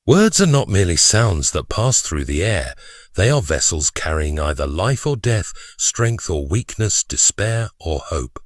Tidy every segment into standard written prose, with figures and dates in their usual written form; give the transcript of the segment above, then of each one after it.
Words are not merely sounds that pass through the air. They are vessels carrying either life or death, strength or weakness, despair or hope.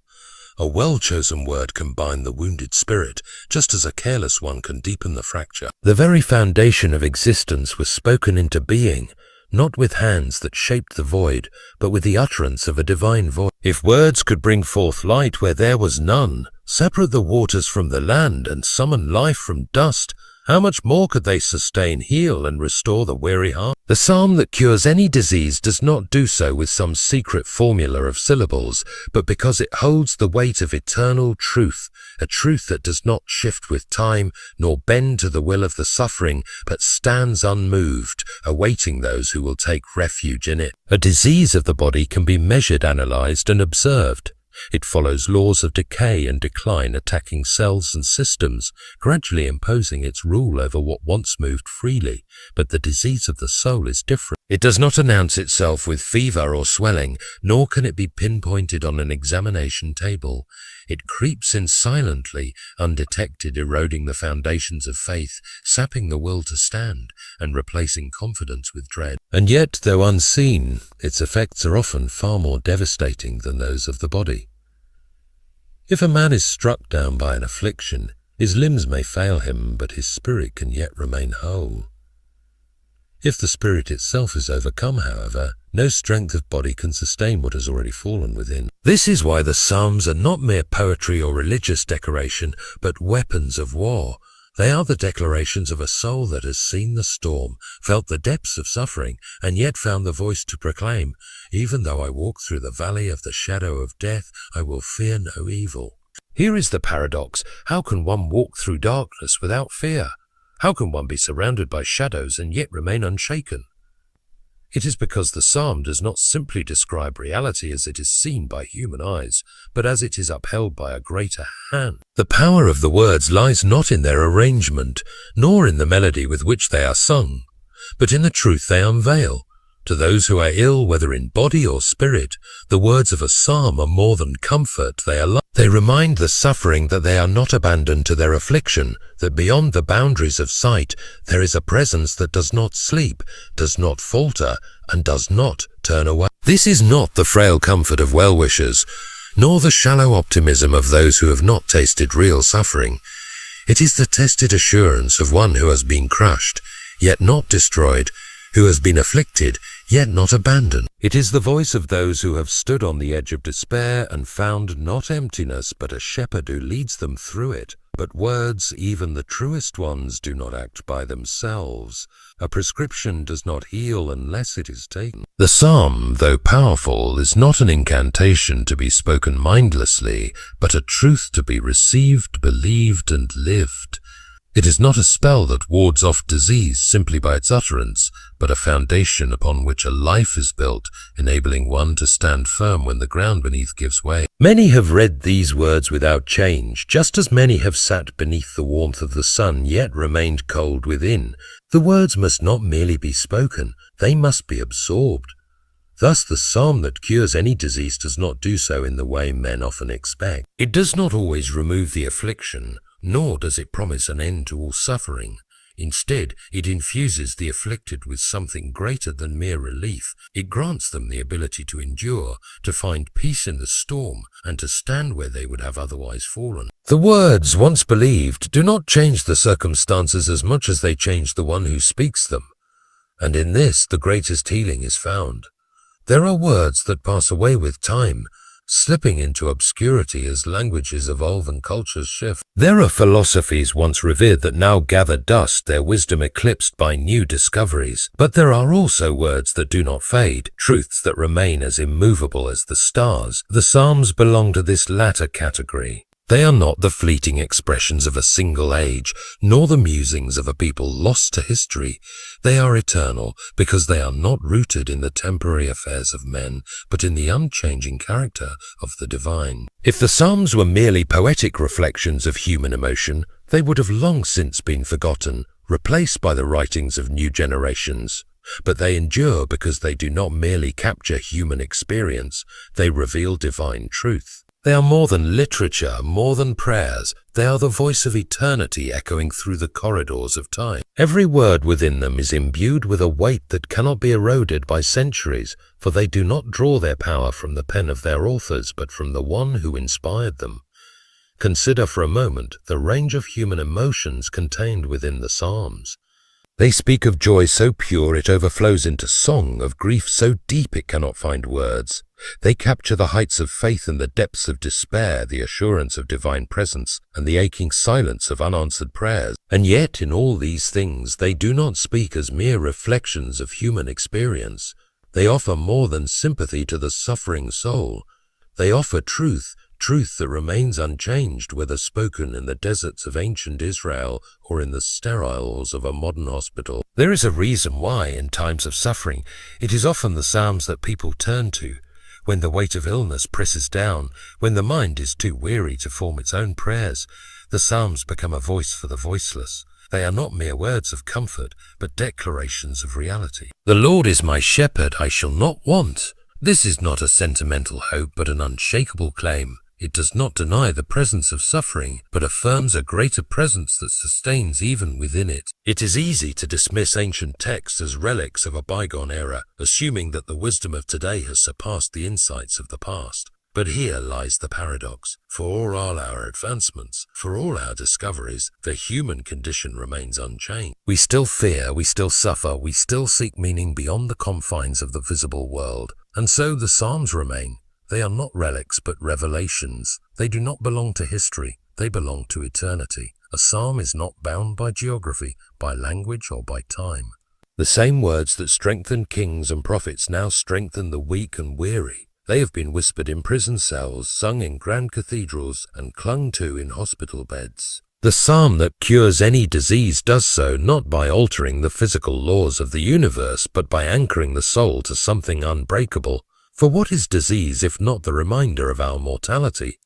A well-chosen word can bind the wounded spirit, just as a careless one can deepen the fracture. The very foundation of existence was spoken into being, not with hands that shaped the void, but with the utterance of a divine voice. If words could bring forth light where there was none, separate the waters from the land, and summon life from dust, how much more could they sustain, heal, and restore the weary heart? The psalm that cures any disease does not do so with some secret formula of syllables, but because it holds the weight of eternal truth, a truth that does not shift with time, nor bend to the will of the suffering, but stands unmoved, awaiting those who will take refuge in it. A disease of the body can be measured, analyzed, and observed. It follows laws of decay and decline, attacking cells and systems, gradually imposing its rule over what once moved freely. But the disease of the soul is different. It does not announce itself with fever or swelling, nor can it be pinpointed on an examination table. It creeps in silently, undetected, eroding the foundations of faith, sapping the will to stand, and replacing confidence with dread. And yet, though unseen, its effects are often far more devastating than those of the body. If a man is struck down by an affliction, his limbs may fail him, but his spirit can yet remain whole. If the spirit itself is overcome, however, no strength of body can sustain what has already fallen within. This is why the Psalms are not mere poetry or religious decoration, but weapons of war. They are the declarations of a soul that has seen the storm, felt the depths of suffering, and yet found the voice to proclaim, "Even though I walk through the valley of the shadow of death, I will fear no evil." Here is the paradox. How can one walk through darkness without fear? How can one be surrounded by shadows and yet remain unshaken? It is because the psalm does not simply describe reality as it is seen by human eyes, but as it is upheld by a greater hand. The power of the words lies not in their arrangement, nor in the melody with which they are sung, but in the truth they unveil. To those who are ill, whether in body or spirit, the words of a psalm are more than comfort, they are life. They remind the suffering that they are not abandoned to their affliction, that beyond the boundaries of sight there is a presence that does not sleep, does not falter, and does not turn away. This is not the frail comfort of well-wishers, nor the shallow optimism of those who have not tasted real suffering. It is the tested assurance of one who has been crushed, yet not destroyed, who has been afflicted, yet not abandoned. It is the voice of those who have stood on the edge of despair and found not emptiness, but a shepherd who leads them through it. But words, even the truest ones, do not act by themselves. A prescription does not heal unless it is taken. The psalm, though powerful, is not an incantation to be spoken mindlessly, but a truth to be received, believed, and lived. It is not a spell that wards off disease simply by its utterance, but a foundation upon which a life is built, enabling one to stand firm when the ground beneath gives way. Many have read these words without change, just as many have sat beneath the warmth of the sun, yet remained cold within. The words must not merely be spoken, they must be absorbed. Thus the psalm that cures any disease does not do so in the way men often expect. It does not always remove the affliction, nor does it promise an end to all suffering. Instead, it infuses the afflicted with something greater than mere relief. It grants them the ability to endure, to find peace in the storm, and to stand where they would have otherwise fallen. The words, once believed, do not change the circumstances as much as they change the one who speaks them. And in this, the greatest healing is found. There are words that pass away with time, slipping into obscurity as languages evolve and cultures shift. There are philosophies once revered that now gather dust, their wisdom eclipsed by new discoveries. But there are also words that do not fade, truths that remain as immovable as the stars. The Psalms belong to this latter category. They are not the fleeting expressions of a single age, nor the musings of a people lost to history. They are eternal because they are not rooted in the temporary affairs of men, but in the unchanging character of the divine. If the Psalms were merely poetic reflections of human emotion, they would have long since been forgotten, replaced by the writings of new generations. But they endure because they do not merely capture human experience, they reveal divine truth. They are more than literature, more than prayers. They are the voice of eternity echoing through the corridors of time. Every word within them is imbued with a weight that cannot be eroded by centuries, for they do not draw their power from the pen of their authors, but from the one who inspired them. Consider for a moment the range of human emotions contained within the Psalms. They speak of joy so pure it overflows into song, of grief so deep it cannot find words. They capture the heights of faith and the depths of despair, the assurance of divine presence, and the aching silence of unanswered prayers. And yet in all these things they do not speak as mere reflections of human experience. They offer more than sympathy to the suffering soul. They offer truth that remains unchanged, whether spoken in the deserts of ancient Israel or in the sterile halls of a modern hospital. There is a reason why, in times of suffering, it is often the Psalms that people turn to. When the weight of illness presses down, when the mind is too weary to form its own prayers, the Psalms become a voice for the voiceless. They are not mere words of comfort, but declarations of reality. The Lord is my shepherd, I shall not want. This is not a sentimental hope, but an unshakable claim. It does not deny the presence of suffering, but affirms a greater presence that sustains even within it. It is easy to dismiss ancient texts as relics of a bygone era, assuming that the wisdom of today has surpassed the insights of the past. But here lies the paradox. For all our advancements, for all our discoveries, the human condition remains unchanged. We still fear, we still suffer, we still seek meaning beyond the confines of the visible world. And so the Psalms remain. They are not relics, but revelations. They do not belong to history. They belong to eternity. A psalm is not bound by geography, by language, or by time. The same words that strengthened kings and prophets now strengthen the weak and weary. They have been whispered in prison cells, sung in grand cathedrals, and clung to in hospital beds. The psalm that cures any disease does so not by altering the physical laws of the universe, but by anchoring the soul to something unbreakable. For what is disease if not the reminder of our mortality?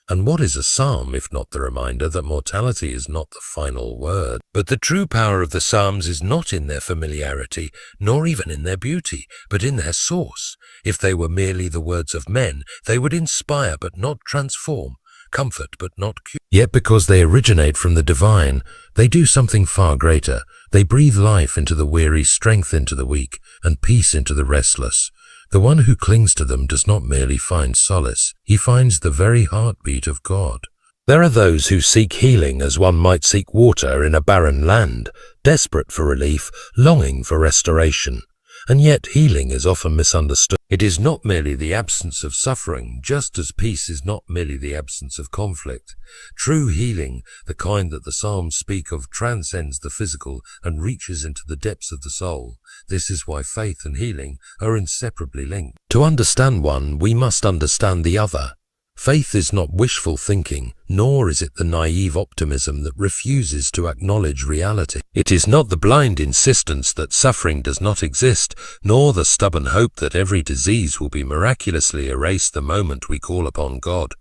And what is a psalm if not the reminder that mortality is not the final word? But the true power of the Psalms is not in their familiarity, nor even in their beauty, but in their source. If they were merely the words of men, they would inspire but not transform, comfort but not cure. Yet because they originate from the divine, they do something far greater. They breathe life into the weary, strength into the weak, and peace into the restless. The one who clings to them does not merely find solace, he finds the very heartbeat of God. There are those who seek healing as one might seek water in a barren land, desperate for relief, longing for restoration. And yet healing is often misunderstood. It is not merely the absence of suffering, just as peace is not merely the absence of conflict. True healing, the kind that the Psalms speak of, transcends the physical and reaches into the depths of the soul. This is why faith and healing are inseparably linked. To understand one, we must understand the other. Faith is not wishful thinking, nor is it the naive optimism that refuses to acknowledge reality. It is not the blind insistence that suffering does not exist, nor the stubborn hope that every disease will be miraculously erased the moment we call upon God.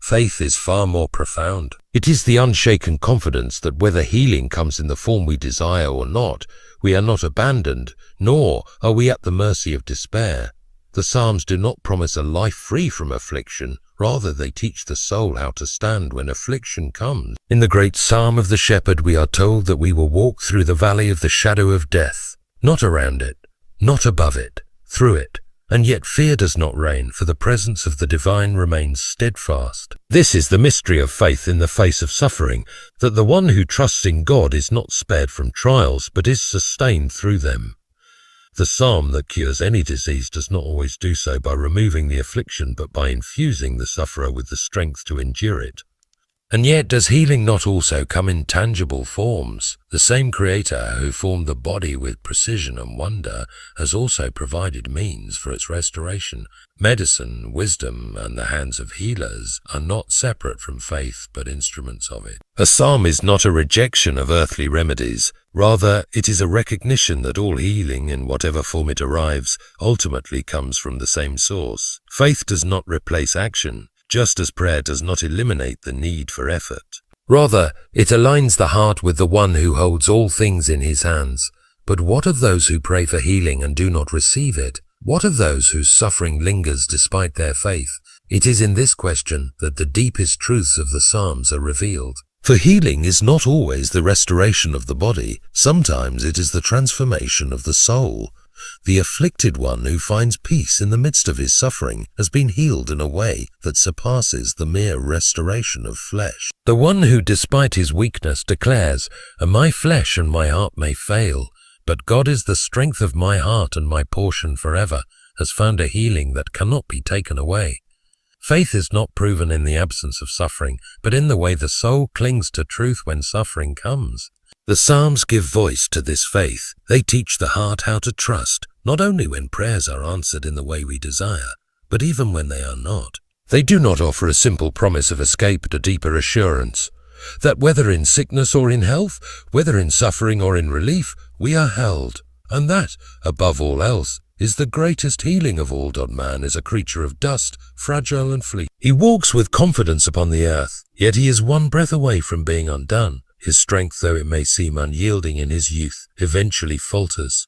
Faith is far more profound. It is the unshaken confidence that whether healing comes in the form we desire or not, we are not abandoned, nor are we at the mercy of despair. The Psalms do not promise a life free from affliction, rather they teach the soul how to stand when affliction comes. In the great Psalm of the Shepherd we are told that we will walk through the valley of the shadow of death, not around it, not above it, through it, and yet fear does not reign, for the presence of the divine remains steadfast. This is the mystery of faith in the face of suffering, that the one who trusts in God is not spared from trials, but is sustained through them. The psalm that cures any disease does not always do so by removing the affliction, but by infusing the sufferer with the strength to endure it. And yet does healing not also come in tangible forms? The same Creator who formed the body with precision and wonder has also provided means for its restoration. Medicine, wisdom, and the hands of healers are not separate from faith, but instruments of it. A psalm is not a rejection of earthly remedies. Rather, it is a recognition that all healing, in whatever form it arrives, ultimately comes from the same source. Faith does not replace action, just as prayer does not eliminate the need for effort. Rather, it aligns the heart with the one who holds all things in his hands. But what of those who pray for healing and do not receive it? What of those whose suffering lingers despite their faith? It is in this question that the deepest truths of the Psalms are revealed. For healing is not always the restoration of the body. Sometimes it is the transformation of the soul. The afflicted one who finds peace in the midst of his suffering has been healed in a way that surpasses the mere restoration of flesh. The one who, despite his weakness, declares, "My flesh and my heart may fail, but God is the strength of my heart and my portion forever," has found a healing that cannot be taken away. Faith is not proven in the absence of suffering, but in the way the soul clings to truth when suffering comes. The Psalms give voice to this faith. They teach the heart how to trust, not only when prayers are answered in the way we desire, but even when they are not. They do not offer a simple promise of escape, but a deeper assurance that whether in sickness or in health, whether in suffering or in relief, we are held. And that, above all else, is the greatest healing of all. Man is a creature of dust, fragile and fleeting. He walks with confidence upon the earth, yet he is one breath away from being undone. His strength, though it may seem unyielding in his youth, eventually falters.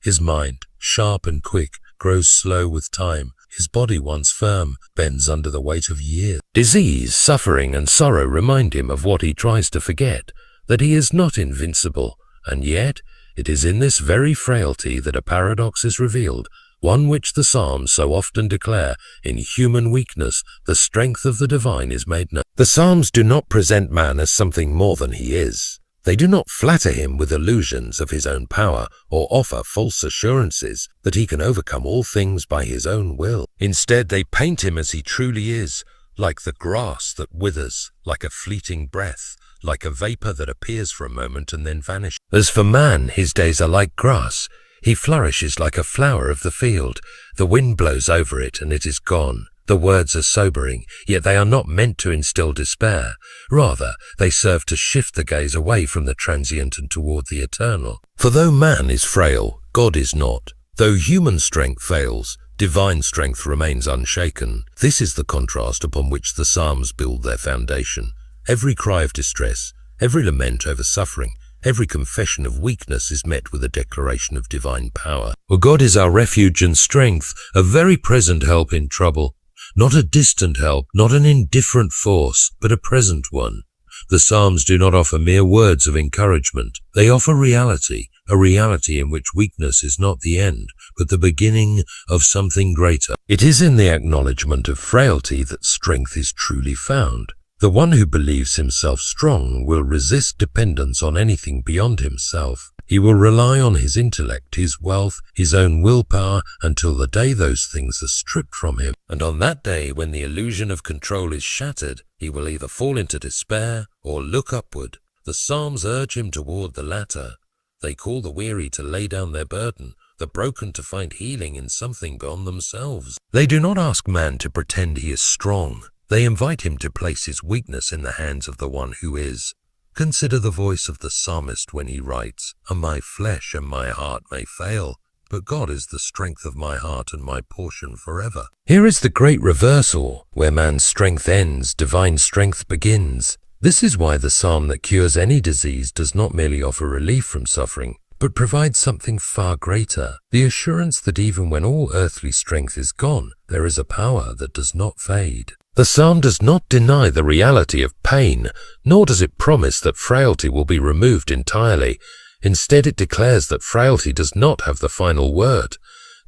His mind, sharp and quick, grows slow with time. His body, once firm, bends under the weight of years. Disease, suffering, and sorrow remind him of what he tries to forget, that he is not invincible, and yet it is in this very frailty that a paradox is revealed, one which the Psalms so often declare: in human weakness, the strength of the divine is made known. The Psalms do not present man as something more than he is. They do not flatter him with illusions of his own power or offer false assurances that he can overcome all things by his own will. Instead, they paint him as he truly is, like the grass that withers, like a fleeting breath, like a vapor that appears for a moment and then vanishes. As for man, his days are like grass. He flourishes like a flower of the field. The wind blows over it and it is gone. The words are sobering, yet they are not meant to instill despair. Rather, they serve to shift the gaze away from the transient and toward the eternal. For though man is frail, God is not. Though human strength fails, divine strength remains unshaken. This is the contrast upon which the Psalms build their foundation. Every cry of distress, every lament over suffering, every confession of weakness is met with a declaration of divine power. For God is our refuge and strength, a very present help in trouble. Not a distant help, not an indifferent force, but a present one. The Psalms do not offer mere words of encouragement. They offer reality, a reality in which weakness is not the end, but the beginning of something greater. It is in the acknowledgement of frailty that strength is truly found. The one who believes himself strong will resist dependence on anything beyond himself. He will rely on his intellect, his wealth, his own willpower, until the day those things are stripped from him. And on that day, when the illusion of control is shattered, he will either fall into despair or look upward. The Psalms urge him toward the latter. They call the weary to lay down their burden, the broken to find healing in something beyond themselves. They do not ask man to pretend he is strong. They invite him to place his weakness in the hands of the one who is. Consider the voice of the psalmist when he writes, "And my flesh and my heart may fail, but God is the strength of my heart and my portion forever." Here is the great reversal. Where man's strength ends, divine strength begins. This is why the psalm that cures any disease does not merely offer relief from suffering, but provides something far greater, the assurance that even when all earthly strength is gone, there is a power that does not fade. The psalm does not deny the reality of pain, nor does it promise that frailty will be removed entirely. Instead, it declares that frailty does not have the final word.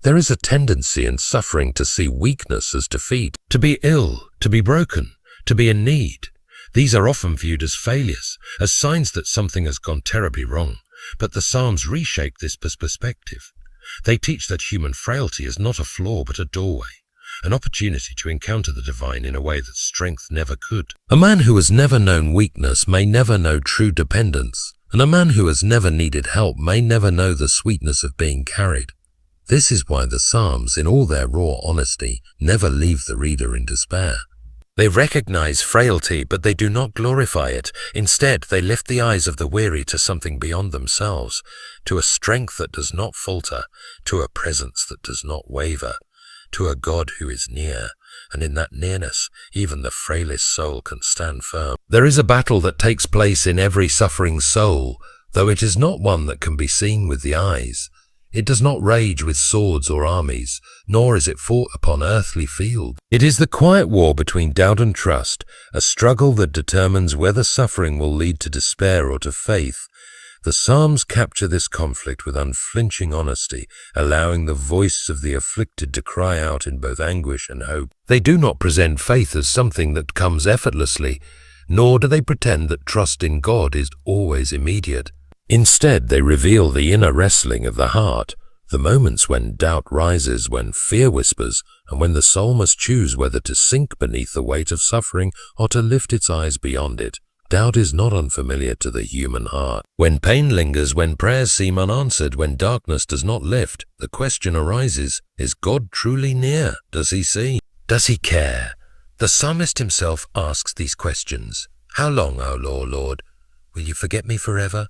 There is a tendency in suffering to see weakness as defeat, to be ill, to be broken, to be in need. These are often viewed as failures, as signs that something has gone terribly wrong. But the Psalms reshape this perspective. They teach that human frailty is not a flaw but a doorway, an opportunity to encounter the divine in a way that strength never could. A man who has never known weakness may never know true dependence, and a man who has never needed help may never know the sweetness of being carried. This is why the Psalms, in all their raw honesty, never leave the reader in despair. They recognize frailty, but they do not glorify it. Instead, they lift the eyes of the weary to something beyond themselves, to a strength that does not falter, to a presence that does not waver, to a God who is near, and in that nearness, even the frailest soul can stand firm. There is a battle that takes place in every suffering soul, though it is not one that can be seen with the eyes. It does not rage with swords or armies, nor is it fought upon earthly field. It is the quiet war between doubt and trust, a struggle that determines whether suffering will lead to despair or to faith. The Psalms capture this conflict with unflinching honesty, allowing the voice of the afflicted to cry out in both anguish and hope. They do not present faith as something that comes effortlessly, nor do they pretend that trust in God is always immediate. Instead, they reveal the inner wrestling of the heart, the moments when doubt rises, when fear whispers, and when the soul must choose whether to sink beneath the weight of suffering or to lift its eyes beyond it. Doubt is not unfamiliar to the human heart. When pain lingers, when prayers seem unanswered, when darkness does not lift, the question arises, is God truly near? Does he see? Does he care? The psalmist himself asks these questions. How long, O Lord, will you forget me forever?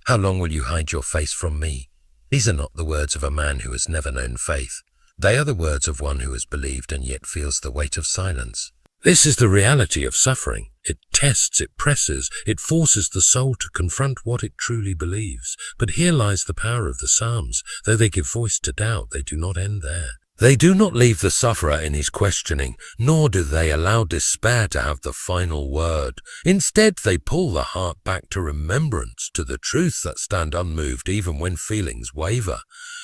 How long will you hide your face from me? These are not the words of a man who has never known faith. They are the words of one who has believed and yet feels the weight of silence. This is the reality of suffering. It tests, it presses, it forces the soul to confront what it truly believes. But here lies the power of the Psalms. Though they give voice to doubt, they do not end there. They do not leave the sufferer in his questioning, nor do they allow despair to have the final word. Instead, they pull the heart back to remembrance, to the truths that stand unmoved even when feelings waver.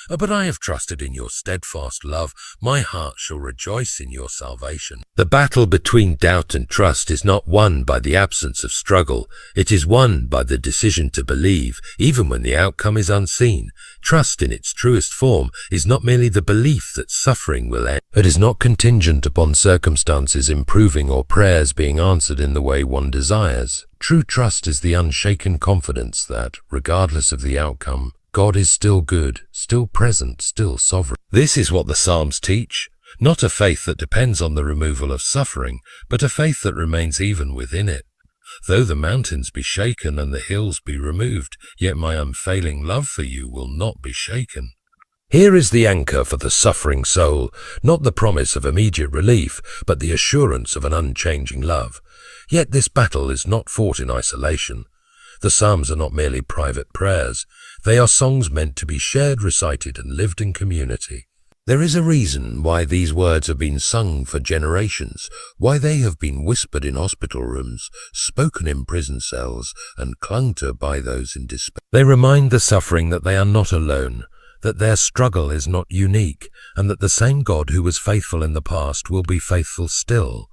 But I have trusted in your steadfast love. My heart shall rejoice in your salvation. The battle between doubt and trust is not won by the absence of struggle. It is won by the decision to believe, even when the outcome is unseen. Trust in its truest form is not merely the belief that suffering will end. It is not contingent upon circumstances improving or prayers being answered in the way one desires. True trust is the unshaken confidence that, regardless of the outcome, God is still good, still present, still sovereign. This is what the Psalms teach. Not a faith that depends on the removal of suffering, but a faith that remains even within it. Though the mountains be shaken and the hills be removed, yet my unfailing love for you will not be shaken. Here is the anchor for the suffering soul, not the promise of immediate relief, but the assurance of an unchanging love. Yet this battle is not fought in isolation. The Psalms are not merely private prayers. They are songs meant to be shared, recited, and lived in community. There is a reason why these words have been sung for generations, why they have been whispered in hospital rooms, spoken in prison cells, and clung to by those in despair. They remind the suffering that they are not alone, that their struggle is not unique, and that the same God who was faithful in the past will be faithful still.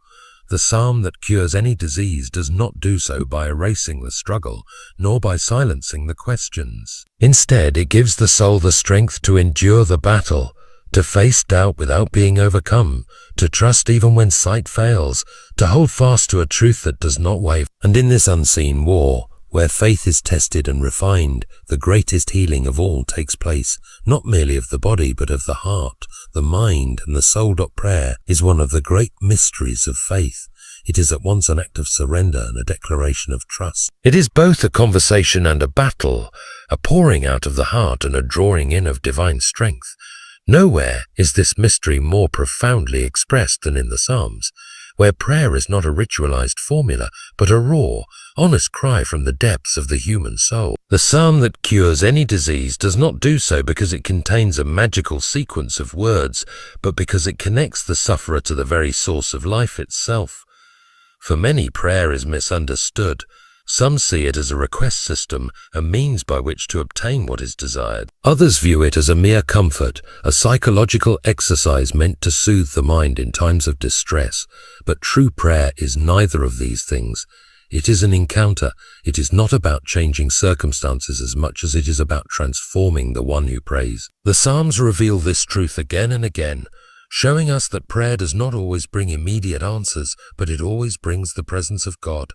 The psalm that cures any disease does not do so by erasing the struggle, nor by silencing the questions. Instead, it gives the soul the strength to endure the battle, to face doubt without being overcome, to trust even when sight fails, to hold fast to a truth that does not waver. And in this unseen war, where faith is tested and refined, the greatest healing of all takes place, not merely of the body, but of the heart, the mind, and the soul. Prayer is one of the great mysteries of faith. It is at once an act of surrender and a declaration of trust. It is both a conversation and a battle, a pouring out of the heart and a drawing in of divine strength. Nowhere is this mystery more profoundly expressed than in the Psalms, where prayer is not a ritualized formula, but a raw, honest cry from the depths of the human soul. The psalm that cures any disease does not do so because it contains a magical sequence of words, but because it connects the sufferer to the very source of life itself. For many, prayer is misunderstood. Some see it as a request system, a means by which to obtain what is desired. Others view it as a mere comfort, a psychological exercise meant to soothe the mind in times of distress. But true prayer is neither of these things. It is an encounter. It is not about changing circumstances as much as it is about transforming the one who prays. The Psalms reveal this truth again and again, showing us that prayer does not always bring immediate answers, but it always brings the presence of God.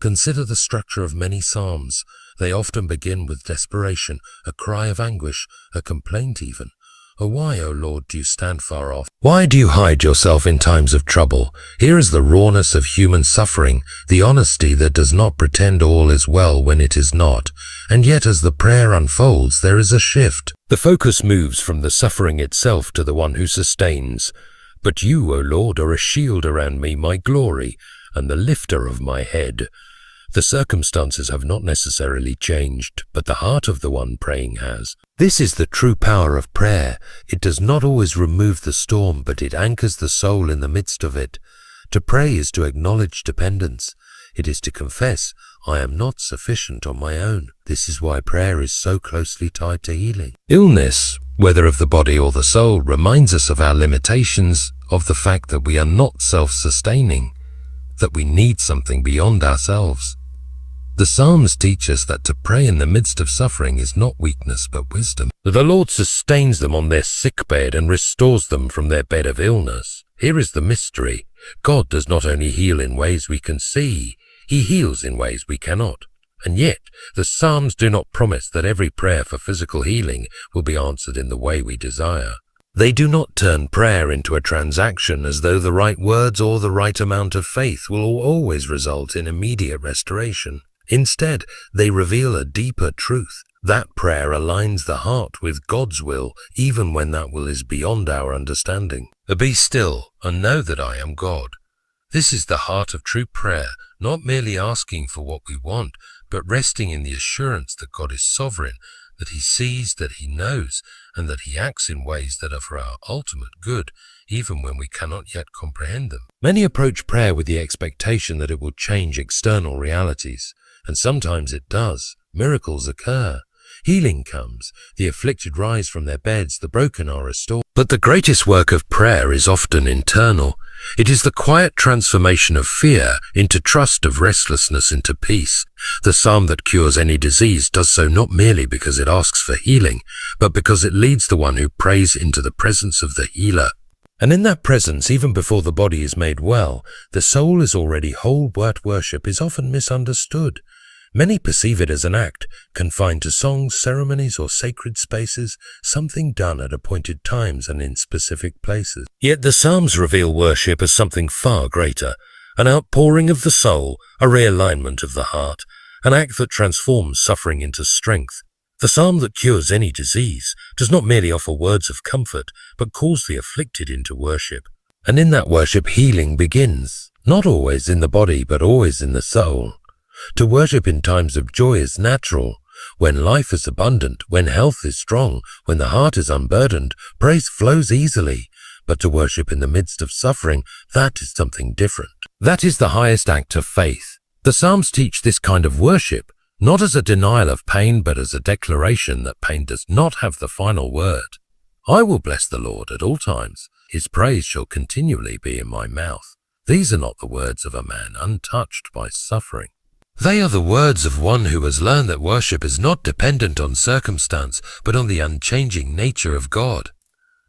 Consider the structure of many psalms. They often begin with desperation, a cry of anguish, a complaint even. Oh, why, O Lord, do you stand far off? Why do you hide yourself in times of trouble? Here is the rawness of human suffering, the honesty that does not pretend all is well when it is not. And yet as the prayer unfolds, there is a shift. The focus moves from the suffering itself to the one who sustains. But you, O Lord, are a shield around me, my glory, and the lifter of my head. The circumstances have not necessarily changed, but the heart of the one praying has. This is the true power of prayer. It does not always remove the storm, but it anchors the soul in the midst of it. To pray is to acknowledge dependence. It is to confess, I am not sufficient on my own. This is why prayer is so closely tied to healing. Illness, whether of the body or the soul, reminds us of our limitations, of the fact that we are not self-sustaining, that we need something beyond ourselves. The Psalms teach us that to pray in the midst of suffering is not weakness but wisdom. The Lord sustains them on their sickbed and restores them from their bed of illness. Here is the mystery. God does not only heal in ways we can see, He heals in ways we cannot. And yet, the Psalms do not promise that every prayer for physical healing will be answered in the way we desire. They do not turn prayer into a transaction as though the right words or the right amount of faith will always result in immediate restoration. Instead, they reveal a deeper truth. That prayer aligns the heart with God's will, even when that will is beyond our understanding. Be still and know that I am God. This is the heart of true prayer, not merely asking for what we want, but resting in the assurance that God is sovereign, that He sees, that He knows, and that He acts in ways that are for our ultimate good, even when we cannot yet comprehend them. Many approach prayer with the expectation that it will change external realities, and sometimes it does. Miracles occur. Healing comes. The afflicted rise from their beds. The broken are restored. But the greatest work of prayer is often internal. It is the quiet transformation of fear into trust, of restlessness into peace. The psalm that cures any disease does so not merely because it asks for healing, but because it leads the one who prays into the presence of the healer. And in that presence, even before the body is made well, the soul is already whole. Worship is often misunderstood. Many perceive it as an act, confined to songs, ceremonies, or sacred spaces, something done at appointed times and in specific places. Yet the Psalms reveal worship as something far greater, an outpouring of the soul, a realignment of the heart, an act that transforms suffering into strength. The psalm that cures any disease does not merely offer words of comfort, but calls the afflicted into worship. And in that worship, healing begins, not always in the body, but always in the soul. To worship in times of joy is natural. When life is abundant, when health is strong, when the heart is unburdened, praise flows easily. But to worship in the midst of suffering, that is something different. That is the highest act of faith. The Psalms teach this kind of worship, not as a denial of pain, but as a declaration that pain does not have the final word. I will bless the Lord at all times. His praise shall continually be in my mouth. These are not the words of a man untouched by suffering. They are the words of one who has learned that worship is not dependent on circumstance, but on the unchanging nature of God.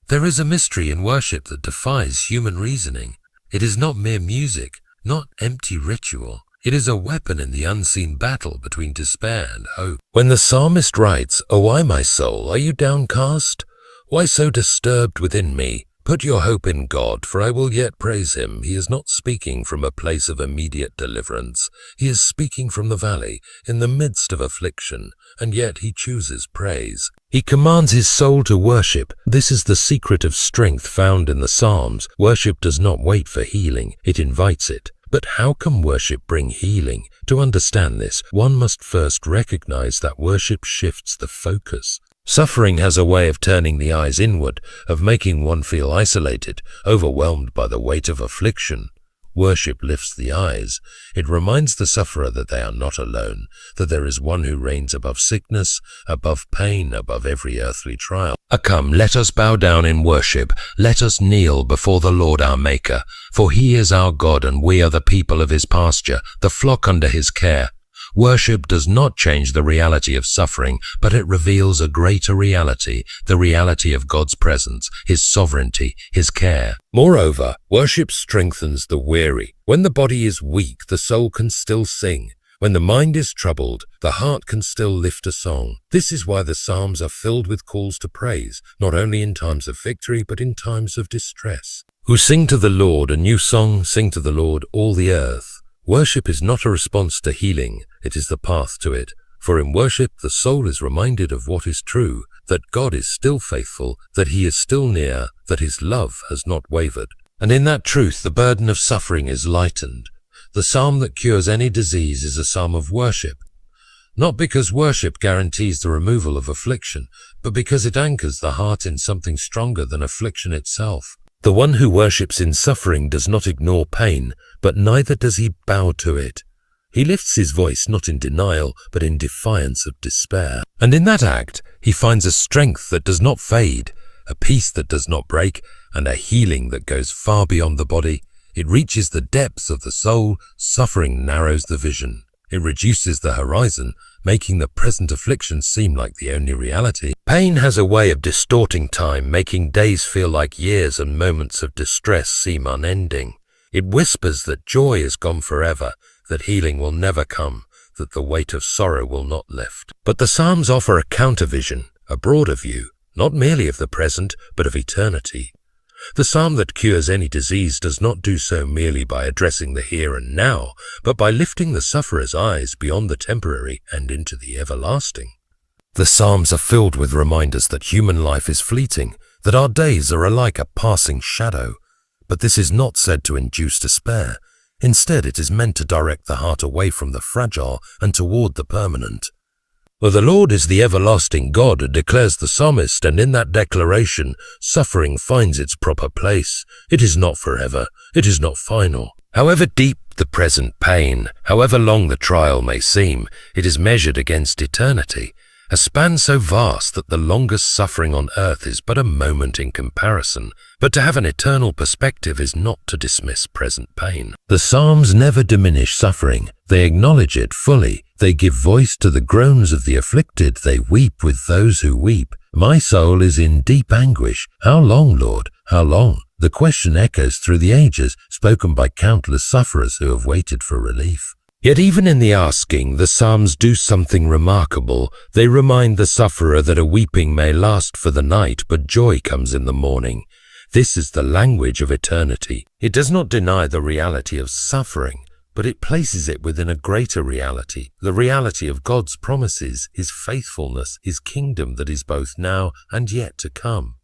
There is a mystery in worship that defies human reasoning. It is not mere music, not empty ritual. It is a weapon in the unseen battle between despair and hope. When the psalmist writes, "O why, my soul, are you downcast? Why so disturbed within me? Put your hope in God, for I will yet praise Him." He is not speaking from a place of immediate deliverance. He is speaking from the valley, in the midst of affliction, and yet he chooses praise. He commands his soul to worship. This is the secret of strength found in the Psalms. Worship does not wait for healing, it invites it. But how can worship bring healing? To understand this, one must first recognize that worship shifts the focus. Suffering has a way of turning the eyes inward, of making one feel isolated, overwhelmed by the weight of affliction. Worship lifts the eyes. It reminds the sufferer that they are not alone, that there is one who reigns above sickness, above pain, above every earthly trial. Come, let us bow down in worship. Let us kneel before the Lord our Maker, for He is our God and we are the people of His pasture, the flock under His care. Worship does not change the reality of suffering, but it reveals a greater reality, the reality of God's presence, His sovereignty, His care. Moreover, worship strengthens the weary. When the body is weak, the soul can still sing. When the mind is troubled, the heart can still lift a song. This is why the Psalms are filled with calls to praise, not only in times of victory, but in times of distress. Who sing to the Lord a new song, sing to the Lord all the earth. Worship is not a response to healing, it is the path to it. For in worship, the soul is reminded of what is true, that God is still faithful, that He is still near, that His love has not wavered. And in that truth, the burden of suffering is lightened. The psalm that cures any disease is a psalm of worship. Not because worship guarantees the removal of affliction, but because it anchors the heart in something stronger than affliction itself. The one who worships in suffering does not ignore pain, but neither does he bow to it. He lifts his voice not in denial, but in defiance of despair. And in that act, he finds a strength that does not fade, a peace that does not break, and a healing that goes far beyond the body. It reaches the depths of the soul. Suffering narrows the vision. It reduces the horizon, making the present affliction seem like the only reality. Pain has a way of distorting time, making days feel like years and moments of distress seem unending. It whispers that joy is gone forever, that healing will never come, that the weight of sorrow will not lift. But the Psalms offer a countervision, a broader view, not merely of the present, but of eternity. The psalm that cures any disease does not do so merely by addressing the here and now, but by lifting the sufferer's eyes beyond the temporary and into the everlasting. The Psalms are filled with reminders that human life is fleeting, that our days are alike a passing shadow. But this is not said to induce despair. Instead, it is meant to direct the heart away from the fragile and toward the permanent. For the Lord is the everlasting God, declares the psalmist, and in that declaration, suffering finds its proper place. It is not forever. It is not final. However deep the present pain, however long the trial may seem, it is measured against eternity, a span so vast that the longest suffering on earth is but a moment in comparison. But to have an eternal perspective is not to dismiss present pain. The Psalms never diminish suffering. They acknowledge it fully. They give voice to the groans of the afflicted. They weep with those who weep. My soul is in deep anguish. How long, Lord? How long? The question echoes through the ages, spoken by countless sufferers who have waited for relief. Yet even in the asking, the Psalms do something remarkable. They remind the sufferer that a weeping may last for the night, but joy comes in the morning. This is the language of eternity. It does not deny the reality of suffering, but it places it within a greater reality, the reality of God's promises, His faithfulness, His kingdom that is both now and yet to come.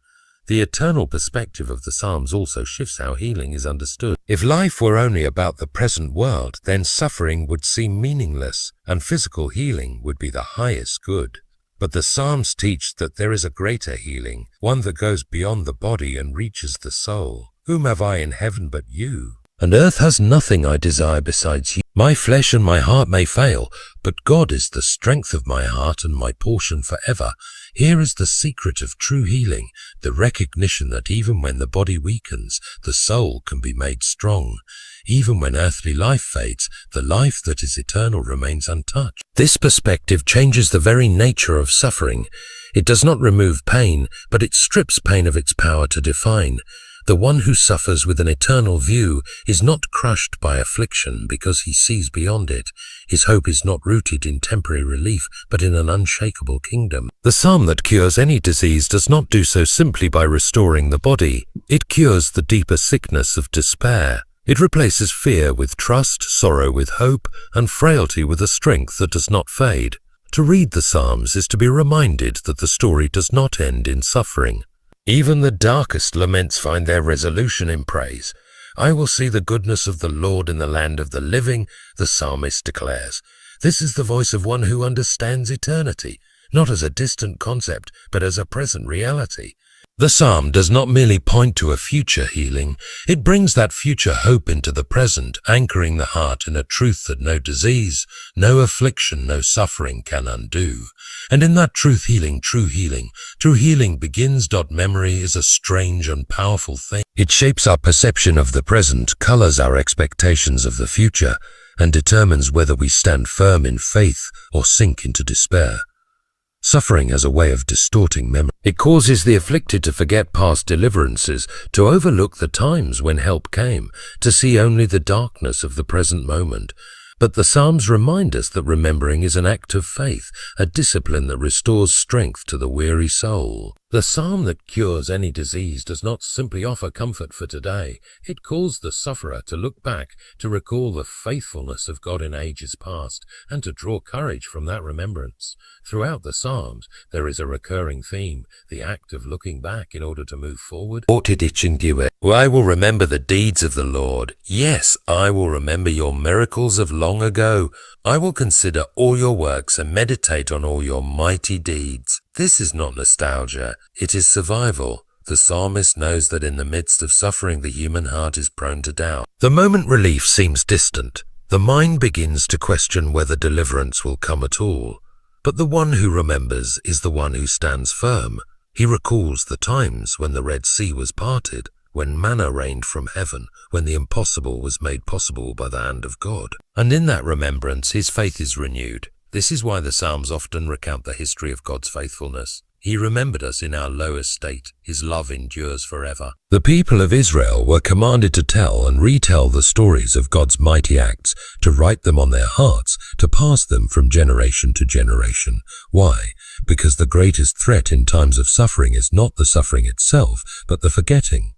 The eternal perspective of the Psalms also shifts how healing is understood. If life were only about the present world, then suffering would seem meaningless, and physical healing would be the highest good. But the Psalms teach that there is a greater healing, one that goes beyond the body and reaches the soul. Whom have I in heaven but you? And earth has nothing I desire besides you. My flesh and my heart may fail, but God is the strength of my heart and my portion forever. Here is the secret of true healing, the recognition that even when the body weakens, the soul can be made strong. Even when earthly life fades, the life that is eternal remains untouched. This perspective changes the very nature of suffering. It does not remove pain, but it strips pain of its power to define. The one who suffers with an eternal view is not crushed by affliction because he sees beyond it. His hope is not rooted in temporary relief, but in an unshakable kingdom. The psalm that cures any disease does not do so simply by restoring the body. It cures the deeper sickness of despair. It replaces fear with trust, sorrow with hope, and frailty with a strength that does not fade. To read the Psalms is to be reminded that the story does not end in suffering. Even the darkest laments find their resolution in praise. I will see the goodness of the Lord in the land of the living, the psalmist declares. This is the voice of one who understands eternity, not as a distant concept, but as a present reality. The psalm does not merely point to a future healing, it brings that future hope into the present, anchoring the heart in a truth that no disease, no affliction, no suffering can undo. And in that true healing begins. Memory is a strange and powerful thing. It shapes our perception of the present, colors our expectations of the future, and determines whether we stand firm in faith or sink into despair. Suffering has a way of distorting memory. It causes the afflicted to forget past deliverances, to overlook the times when help came, to see only the darkness of the present moment. But the Psalms remind us that remembering is an act of faith, a discipline that restores strength to the weary soul. The psalm that cures any disease does not simply offer comfort for today. It calls the sufferer to look back, to recall the faithfulness of God in ages past, and to draw courage from that remembrance. Throughout the psalms, there is a recurring theme, the act of looking back in order to move forward. I will remember the deeds of the Lord. Yes, I will remember your miracles of long ago. I will consider all your works and meditate on all your mighty deeds. This is not nostalgia, it is survival. The psalmist knows that in the midst of suffering the human heart is prone to doubt. The moment relief seems distant. The mind begins to question whether deliverance will come at all. But the one who remembers is the one who stands firm. He recalls the times when the Red Sea was parted, when manna rained from heaven, when the impossible was made possible by the hand of God. And in that remembrance his faith is renewed. This is why the Psalms often recount the history of God's faithfulness. He remembered us in our lowest state. His love endures forever. The people of Israel were commanded to tell and retell the stories of God's mighty acts, to write them on their hearts, to pass them from generation to generation. Why? Because the greatest threat in times of suffering is not the suffering itself, but the forgetting.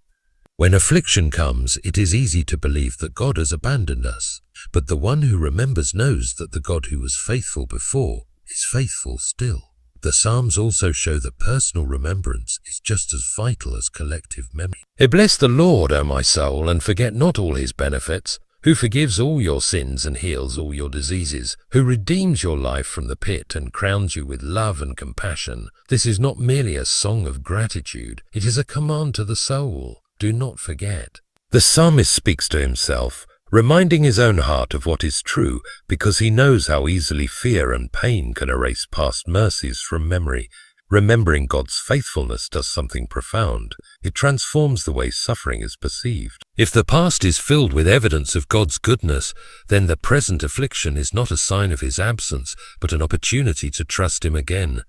When affliction comes, it is easy to believe that God has abandoned us. But the one who remembers knows that the God who was faithful before is faithful still. The Psalms also show that personal remembrance is just as vital as collective memory. Bless the Lord, O my soul, and forget not all his benefits, who forgives all your sins and heals all your diseases, who redeems your life from the pit and crowns you with love and compassion. This is not merely a song of gratitude, it is a command to the soul. Do not forget. The psalmist speaks to himself, reminding his own heart of what is true, because he knows how easily fear and pain can erase past mercies from memory. Remembering God's faithfulness does something profound. It transforms the way suffering is perceived. If the past is filled with evidence of God's goodness, then the present affliction is not a sign of his absence, but an opportunity to trust him again.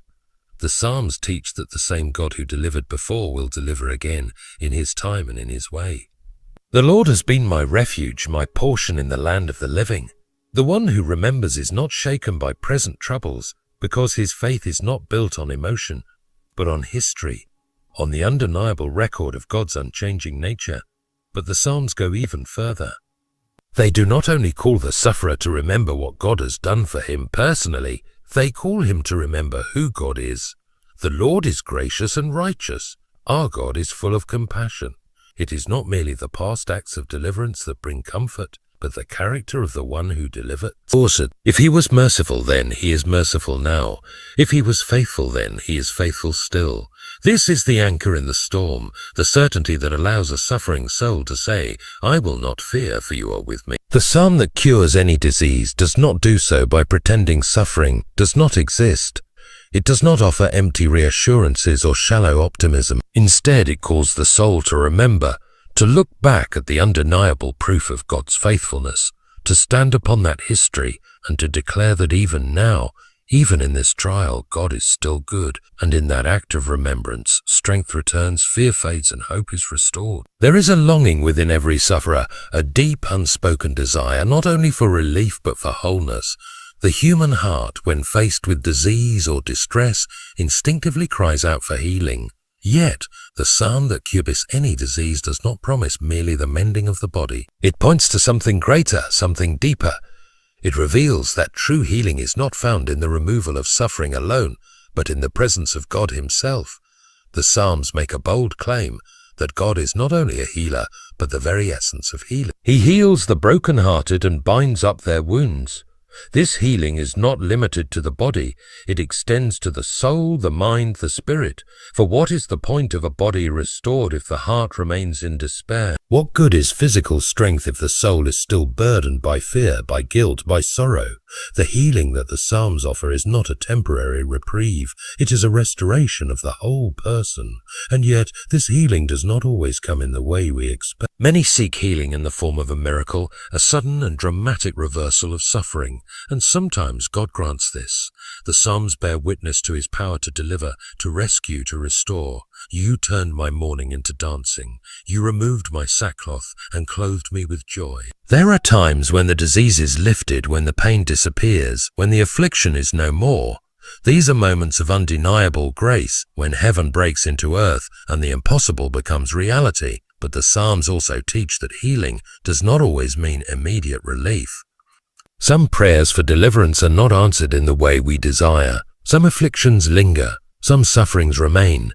The Psalms teach that the same God who delivered before will deliver again, in his time and in his way. The Lord has been my refuge, my portion in the land of the living. The one who remembers is not shaken by present troubles, because his faith is not built on emotion, but on history, on the undeniable record of God's unchanging nature. But the Psalms go even further. They do not only call the sufferer to remember what God has done for him personally, they call him to remember who God is. The Lord is gracious and righteous. Our God is full of compassion. It is not merely the past acts of deliverance that bring comfort, but the character of the one who delivered. If he was merciful then, he is merciful now. If he was faithful then, he is faithful still. This is the anchor in the storm, the certainty that allows a suffering soul to say, I will not fear, for you are with me. The psalm that cures any disease does not do so by pretending suffering does not exist. It does not offer empty reassurances or shallow optimism. Instead, it calls the soul to remember, to look back at the undeniable proof of God's faithfulness, to stand upon that history and to declare that even now, even in this trial, God is still good, and in that act of remembrance, strength returns, fear fades, and hope is restored. There is a longing within every sufferer, a deep, unspoken desire, not only for relief but for wholeness. The human heart, when faced with disease or distress, instinctively cries out for healing. Yet, the psalm that cures any disease does not promise merely the mending of the body. It points to something greater, something deeper. It reveals that true healing is not found in the removal of suffering alone, but in the presence of God himself. The Psalms make a bold claim that God is not only a healer, but the very essence of healing. He heals the broken-hearted and binds up their wounds. This healing is not limited to the body, it extends to the soul, the mind, the spirit. For what is the point of a body restored if the heart remains in despair? What good is physical strength if the soul is still burdened by fear, by guilt, by sorrow? The healing that the Psalms offer is not a temporary reprieve, it is a restoration of the whole person. And yet, this healing does not always come in the way we expect. Many seek healing in the form of a miracle, a sudden and dramatic reversal of suffering. And sometimes God grants this. The Psalms bear witness to his power to deliver, to rescue, to restore. You turned my mourning into dancing. You removed my sackcloth and clothed me with joy. There are times when the disease is lifted, when the pain disappears, when the affliction is no more. These are moments of undeniable grace when heaven breaks into earth and the impossible becomes reality. But the Psalms also teach that healing does not always mean immediate relief. Some prayers for deliverance are not answered in the way we desire. Some afflictions linger. Some sufferings remain.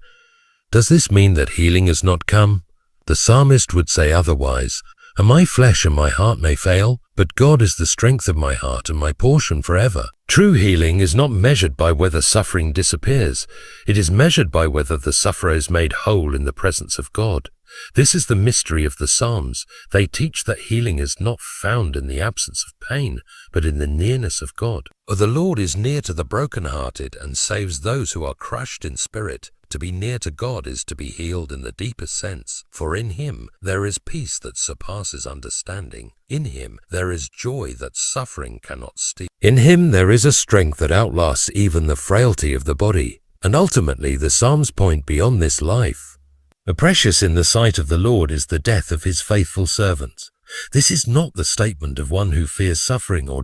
Does this mean that healing has not come? The psalmist would say otherwise. And my flesh and my heart may fail, but God is the strength of my heart and my portion forever. True healing is not measured by whether suffering disappears. It is measured by whether the sufferer is made whole in the presence of God. This is the mystery of the Psalms. They teach that healing is not found in the absence of pain, but in the nearness of God. For the Lord is near to the brokenhearted and saves those who are crushed in spirit. To be near to God is to be healed in the deepest sense, for in Him there is peace that surpasses understanding. In Him there is joy that suffering cannot steal. In Him there is a strength that outlasts even the frailty of the body. And ultimately the Psalms point beyond this life. Precious in the sight of the Lord is the death of His faithful servants. This is not the statement of one who fears suffering or